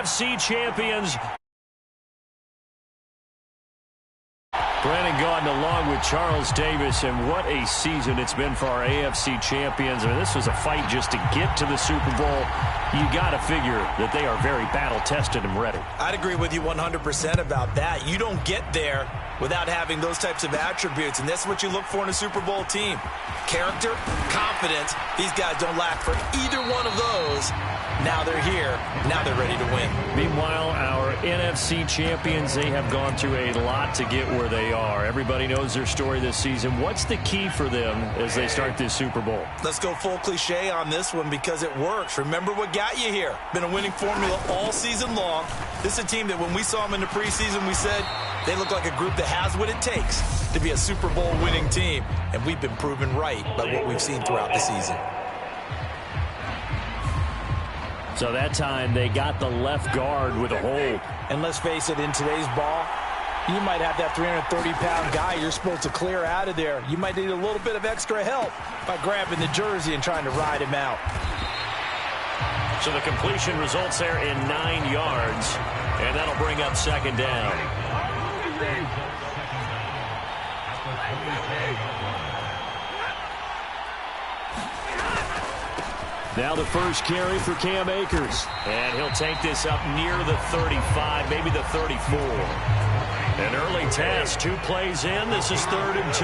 AFC champions. Brandon Gaudin along with Charles Davis, and what a season it's been for our AFC champions. I mean, this was a fight just to get to the Super Bowl. You got to figure that they are very battle-tested and ready. I'd agree with you 100% about that. You don't get there without having those types of attributes, and that's what you look for in a Super Bowl team. Character, confidence. These guys don't lack for either one of those. Now they're here. Now they're ready to win. Meanwhile, our NFC champions, they have gone through a lot to get where they are. Everybody knows their story this season. What's the key for them as they start this Super Bowl? Let's go full cliche on this one because it works. Remember what got you here. Been a winning formula all season long. This is a team that when we saw them in the preseason, we said they look like a group that has what it takes to be a Super Bowl winning team. And we've been proven right by what we've seen throughout the season. So that time they got the left guard with a hold. And let's face it, in today's ball, you might have that 330-pound guy you're supposed to clear out of there. You might need a little bit of extra help by grabbing the jersey and trying to ride him out. So the completion results there in 9 yards, and that'll bring up second down. Now the first carry for Cam Akers. And he'll take this up near the 35, maybe the 34. An early test, 2 plays in. This is 3rd and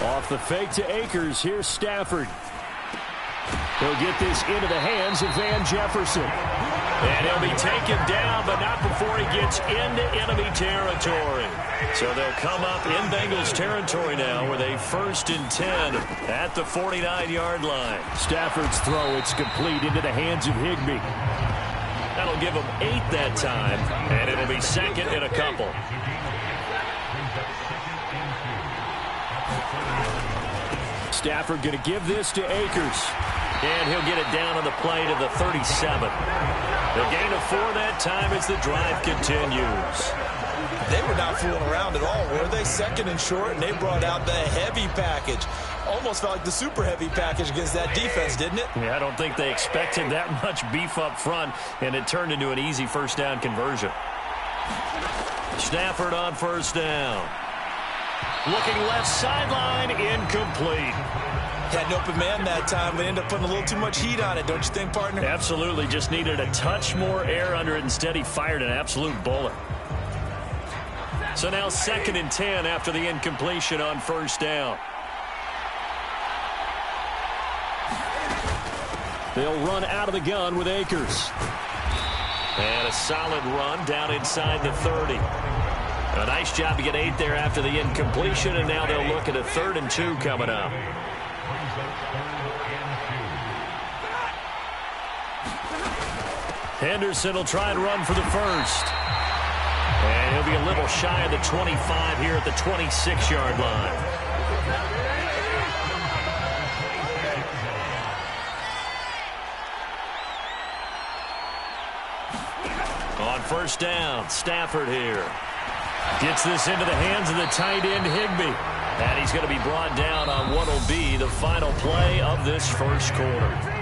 2. Off the fake to Akers, here's Stafford. He'll get this into the hands of Van Jefferson. And he'll be taken down, but not before he gets into enemy territory. So they'll come up in Bengals territory now with a 1st and 10 at the 49-yard line. Stafford's throw, it's complete into the hands of Higbee. That'll give him 8 that time, and it'll be 2nd and a couple. Stafford going to give this to Akers. And he'll get it down on the play to the 37. The gain of 4 that time as the drive continues. They were not fooling around at all, were they? 2nd and short, and they brought out the heavy package. Almost felt like the super heavy package against that defense, didn't it? Yeah, I don't think they expected that much beef up front, and it turned into an easy 1st down conversion. Stafford on 1st down. Looking left sideline, incomplete. Had an open man that time, but ended up putting a little too much heat on it, don't you think, partner? Absolutely. Just needed a touch more air under it. Instead, he fired an absolute bullet. So now 2nd and 10 after the incompletion on 1st down. They'll run out of the gun with Akers. And a solid run down inside the 30. A nice job to get 8 there after the incompletion, and now they'll look at a 3rd and 2 coming up. Henderson will try and run for the 1st. And he'll be a little shy of the 25 here at the 26-yard line. On 1st down, Stafford here. Gets this into the hands of the tight end, Higbee. And he's going to be brought down on what will be the final play of this 1st quarter.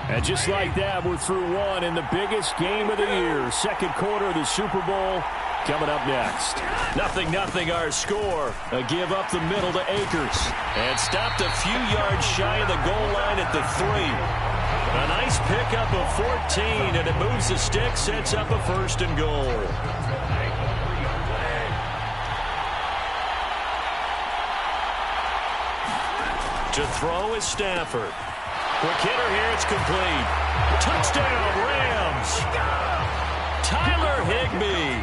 And just like that, we're through one in the biggest game of the year. 2nd quarter of the Super Bowl coming up next. 0-0 our score. A give up the middle to Akers. And stopped a few yards shy of the goal line at the 3. A nice pickup of 14, and it moves the stick, sets up a 1st and goal. To throw is Stafford. Quick hitter here, it's complete. Touchdown, Rams. Tyler Higbee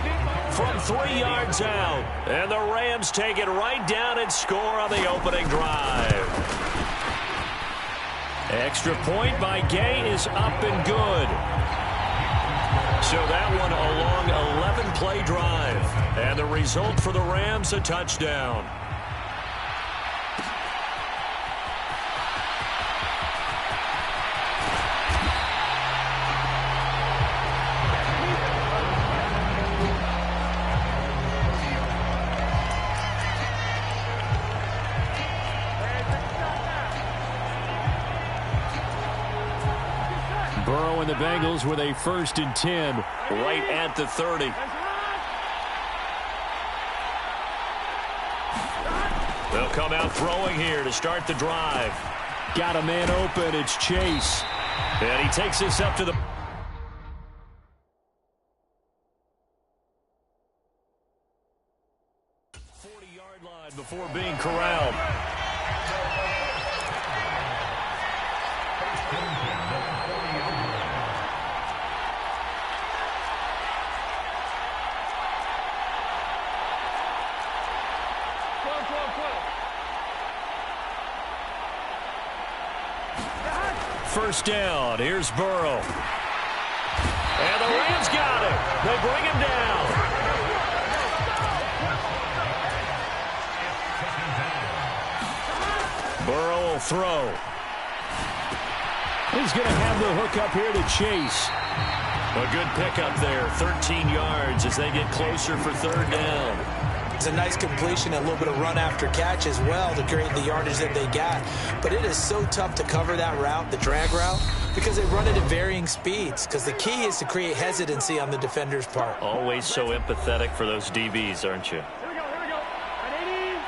from 3 yards out. And the Rams take it right down and score on the opening drive. Extra point by Gay is up and good. So that one a long 11-play drive. And the result for the Rams, a touchdown. Burrow and the Bengals with a 1st and 10 right at the 30. They'll come out throwing here to start the drive. Got a man open. It's Chase. And he takes this up to the 40-yard line before being corralled. First down. Here's Burrow. And the Rams got him. They bring him down. Burrow will throw. He's going to have the hook up here to Chase. A good pickup there. 13 yards as they get closer for 3rd down. It's a nice completion, a little bit of run after catch as well to create the yardage that they got. But it is so tough to cover that route, the drag route, because they run it at varying speeds. Because the key is to create hesitancy on the defender's part. Always so empathetic for those DBs, aren't you? Here we go. Ready?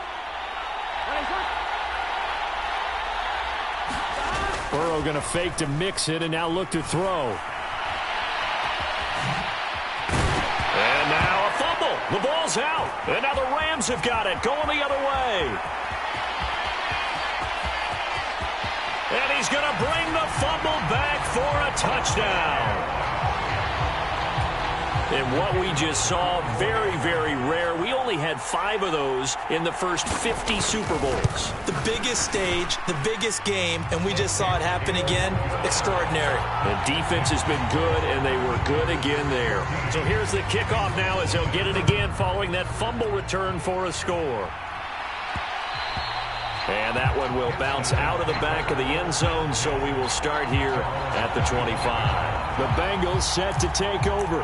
Burrow going to fake to mix it and now look to throw. And now a fumble. The ball's out. And now the Rams have got it, going the other way. And he's going to bring the fumble back for a touchdown. And what we just saw, very, very rare. We only had 5 of those in the first 50 Super Bowls. The biggest stage, the biggest game, and we just saw it happen again. Extraordinary. The defense has been good, and they were good again there. So here's the kickoff now as they'll get it again following that fumble return for a score. And that one will bounce out of the back of the end zone, so we will start here at the 25. The Bengals set to take over.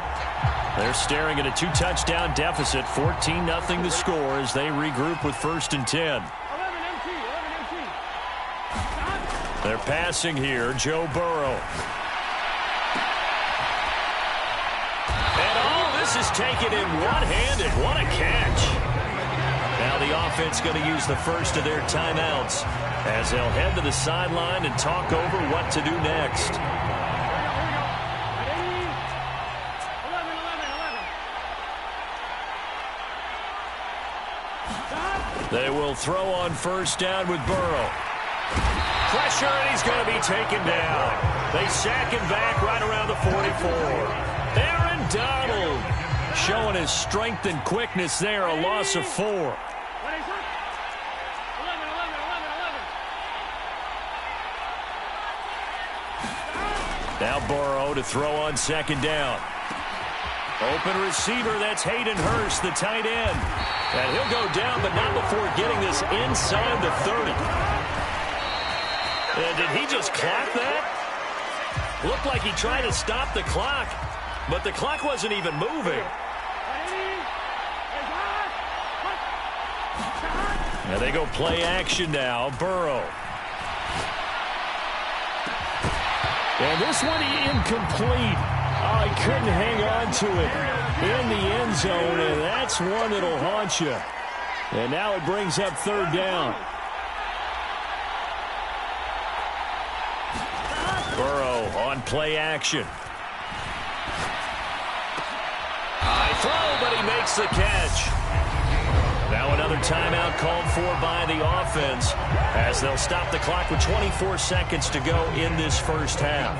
They're staring at a 2-touchdown deficit, 14-0 the score as they regroup with 1st and 10. 11 empty. They're passing here, Joe Burrow. And this is taken in one-handed. What a catch. Now the offense going to use the first of their timeouts as they'll head to the sideline and talk over what to do next. They will throw on 1st down with Burrow. Pressure, and he's going to be taken down. They sack him back right around the 44. Aaron Donald showing his strength and quickness there, a loss of 4. Now Burrow to throw on 2nd down. Open receiver, that's Hayden Hurst, the tight end. And he'll go down, but not before getting this inside the 30. And did he just clock that? Looked like he tried to stop the clock, but the clock wasn't even moving. And they go play action now, Burrow. And this one incomplete. Oh, he couldn't hang on to it in the end zone, and that's one that'll haunt you. And now it brings up 3rd down. Burrow on play action. High throw, but he makes the catch. Now another timeout called for by the offense as they'll stop the clock with 24 seconds to go in this first half.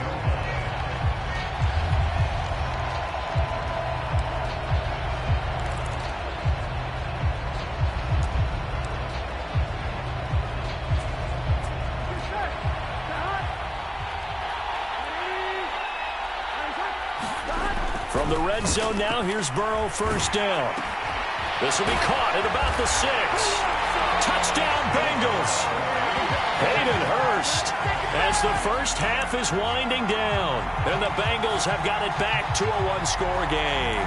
From the red zone now, here's Burrow, 1st down. This will be caught at about the 6. Touchdown, Bengals. Hayden Hurst as the first half is winding down. And the Bengals have got it back to a 1-score game.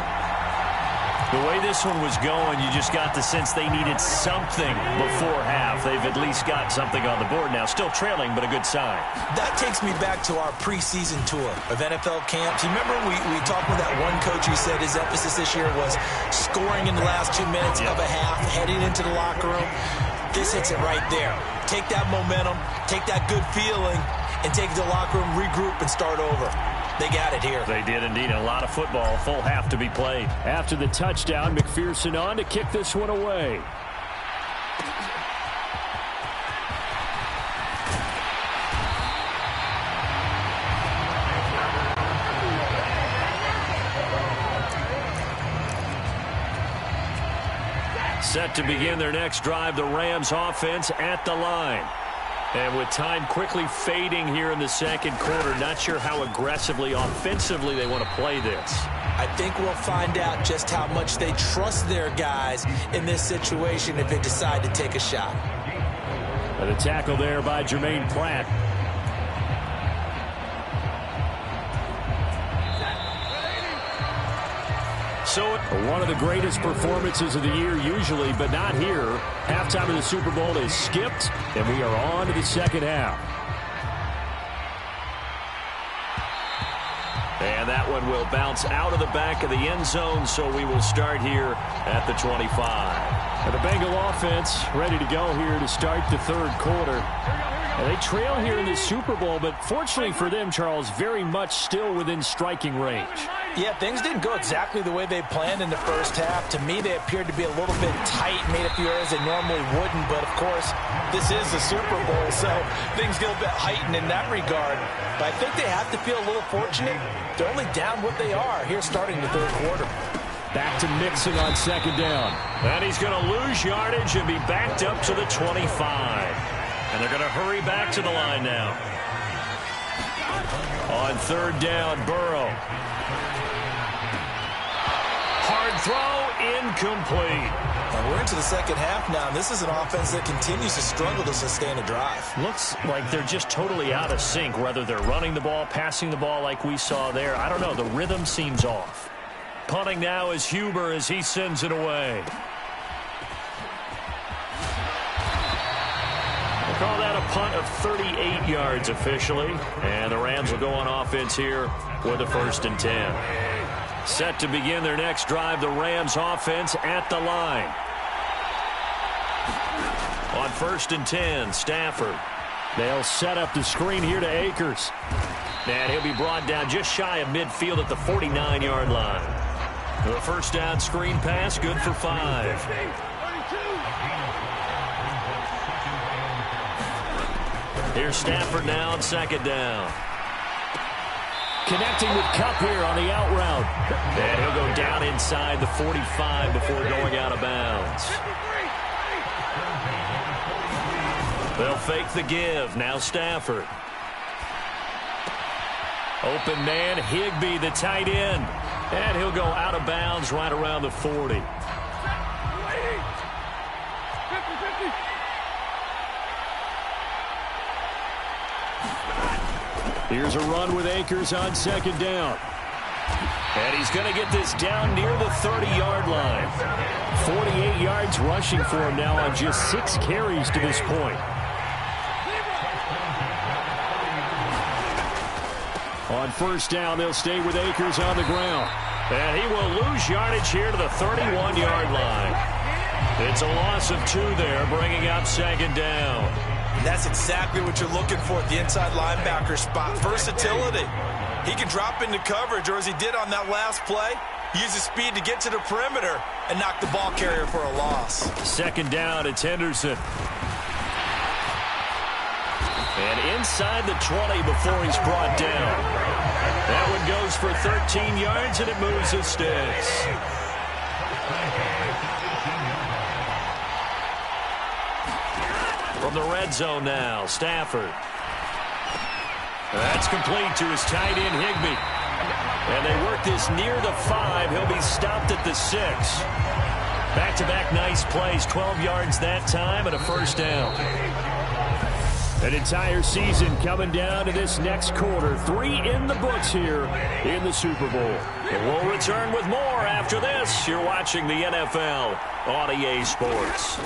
The way this one was going, you just got the sense they needed something before half. They've at least got something on the board now. Still trailing, but a good sign. That takes me back to our preseason tour of NFL camps. You remember we talked with that one coach who said his emphasis this year was scoring in the last 2 minutes of a half, heading into the locker room. This hits it right there. Take that momentum, take that good feeling, and take it to the locker room, regroup, and start over. They got it here. They did indeed. A lot of football, full half to be played. After the touchdown, McPherson on to kick this one away. Set to begin their next drive, the Rams offense at the line. And with time quickly fading here in the second quarter, not sure how aggressively, offensively they want to play this. I think we'll find out just how much they trust their guys in this situation if they decide to take a shot. And a tackle there by Jermaine Pratt. So one of the greatest performances of the year usually, but not here. Halftime of the Super Bowl is skipped, and we are on to the second half. And that one will bounce out of the back of the end zone, so we will start here at the 25. And the Bengal offense ready to go here to start the third quarter. And they trail here in the Super Bowl, but fortunately for them, Charles, very much still within striking range. Yeah, things didn't go exactly the way they planned in the first half. To me, they appeared to be a little bit tight, made a few errors they normally wouldn't. But, of course, this is the Super Bowl, so things get a bit heightened in that regard. But I think they have to feel a little fortunate. They're only down what they are here starting the third quarter. Back to Mixon on second down. And he's going to lose yardage and be backed up to the 25. And they're going to hurry back to the line now. On third down, Burrow. Hard throw, incomplete. Now we're into the second half now, and this is an offense that continues to struggle to sustain a drive. Looks like they're just totally out of sync, whether they're running the ball, passing the ball like we saw there. I don't know. The rhythm seems off. Punting now is Huber as he sends it away. We'll call that a punt of 38 yards officially. And the Rams will go on offense here with a 1st and 10. Set to begin their next drive, the Rams offense at the line. On 1st and 10, Stafford. They'll set up the screen here to Akers. And he'll be brought down just shy of midfield at the 49-yard line. The first down screen pass, good for 5. Here's Stafford now on second down. Connecting with Kupp here on the out route. And he'll go down inside the 45 before going out of bounds. They'll fake the give. Now Stafford. Open man, Higbee, the tight end. And he'll go out of bounds right around the 40. Here's a run with Akers on second down. And he's going to get this down near the 30-yard line. 48 yards rushing for him now on just 6 carries to this point. On first down, they'll stay with Akers on the ground. And he will lose yardage here to the 31-yard line. It's a loss of 2 there, bringing up second down. And that's exactly what you're looking for at the inside linebacker spot. Versatility. He can drop into coverage, or as he did on that last play, use his speed to get to the perimeter and knock the ball carrier for a loss. Second down, it's Henderson. And inside the 20 before he's brought down. That one goes for 13 yards, and it moves his sticks. From the red zone now, Stafford. That's complete to his tight end, Higbee. And they work this near the 5. He'll be stopped at the 6. Back-to-back nice plays, 12 yards that time, and a first down. An entire season coming down to this next quarter. 3 in the books here in the Super Bowl. And we'll return with more after this. You're watching the NFL on EA Sports.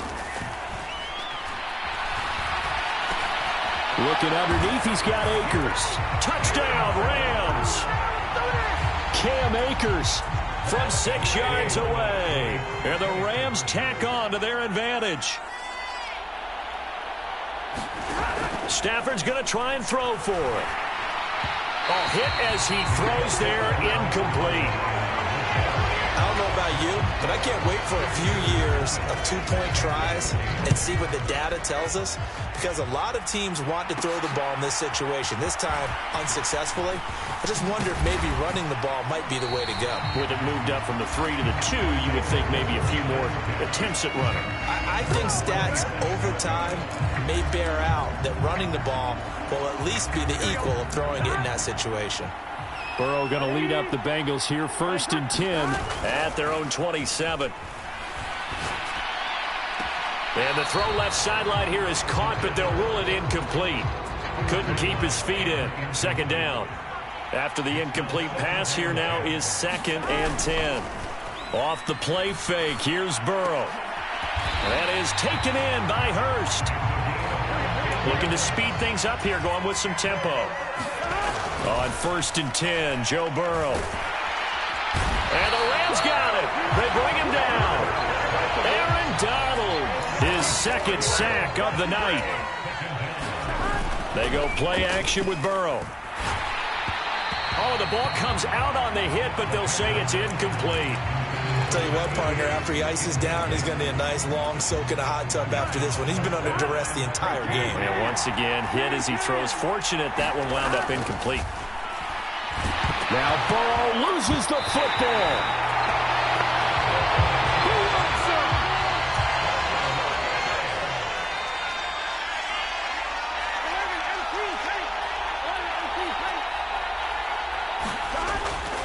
Looking underneath, he's got Akers. Touchdown, Rams. Cam Akers from 6 yards away. And the Rams tack on to their advantage. Stafford's going to try and throw for it. A hit as he throws there, incomplete. I don't know about you, but I can't wait for a few years of two-point tries and see what the data tells us, because a lot of teams want to throw the ball in this situation, this time unsuccessfully. I just wonder if maybe running the ball might be the way to go. With it moved up from the 3 to the 2, you would think maybe a few more attempts at running. I think stats over time may bear out that running the ball will at least be the equal of throwing it in that situation. Burrow going to lead up the Bengals here, 1st and 10 at their own 27. And the throw left sideline here is caught, but they'll rule it incomplete. Couldn't keep his feet in. 2nd down. After the incomplete pass, here now is 2nd and 10. Off the play fake, here's Burrow. That is taken in by Hurst. Looking to speed things up here, going with some tempo. On 1st and 10, Joe Burrow. And the Rams got it. They bring him down. Aaron Donald, his 2nd sack of the night. They go play action with Burrow. Oh, the ball comes out on the hit, but they'll say it's incomplete. Tell you what, partner, after he ices down, he's going to need a nice long soak in a hot tub after this one. He's been under duress the entire game. And once again, hit as he throws. Fortunate that one wound up incomplete. Now Burrow loses the football. Who wants some?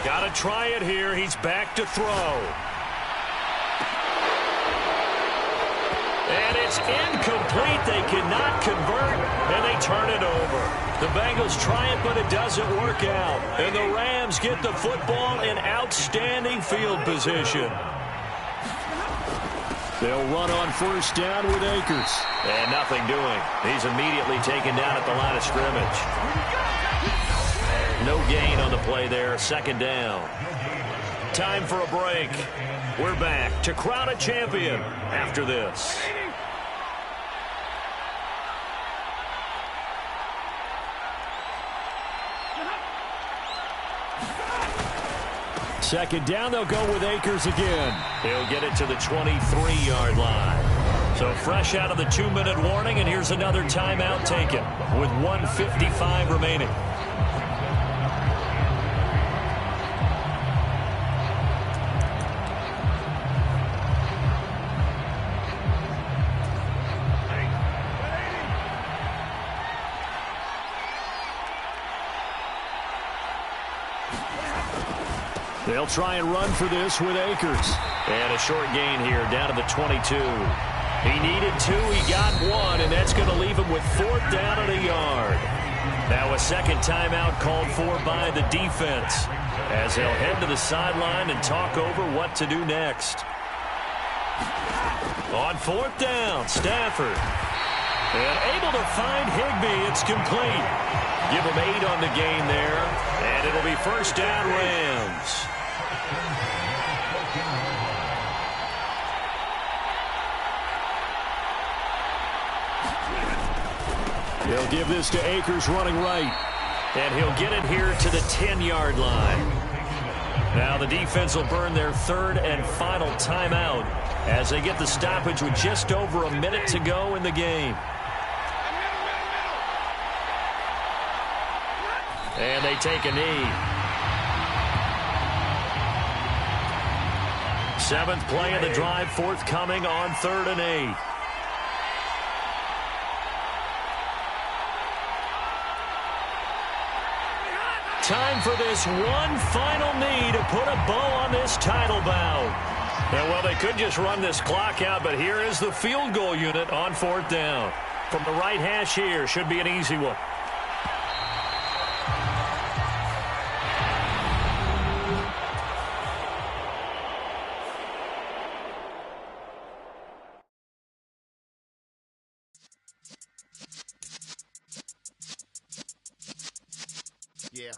Got to try it here. He's back to throw. And it's incomplete. They cannot convert, and they turn it over. The Bengals try it, but it doesn't work out. And the Rams get the football in outstanding field position. They'll run on 1st down with Akers. And nothing doing. He's immediately taken down at the line of scrimmage. No gain on the play there. 2nd down. Time for a break. We're back to crown a champion after this. 2nd down, they'll go with Akers again. He'll get it to the 23-yard line. So fresh out of the 2-minute warning, and here's another timeout taken with 1:55 remaining. They'll try and run for this with Akers. And a short gain here down to the 22. He needed 2, he got 1, and that's going to leave him with 4th down and a yard. Now a 2nd timeout called for by the defense as they'll head to the sideline and talk over what to do next. On 4th down, Stafford. And able to find Higbee. It's complete. Give him 8 on the game there, and it'll be 1st down Rams. They'll give this to Akers running right. And he'll get it here to the 10-yard line. Now the defense will burn their 3rd and final timeout as they get the stoppage with just over a minute to go in the game. And they take a knee. 7th play of the drive forthcoming on 3rd and 8. Time for this one final knee to put a bow on this title bout. And well, they could just run this clock out, but here is the field goal unit on 4th down. From the right hash here, should be an easy one. Yeah.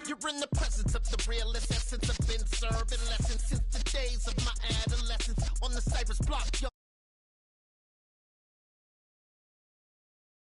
You're in the presence of the realest essence. I've been serving lessons since the days of my adolescence. On the Cypress block,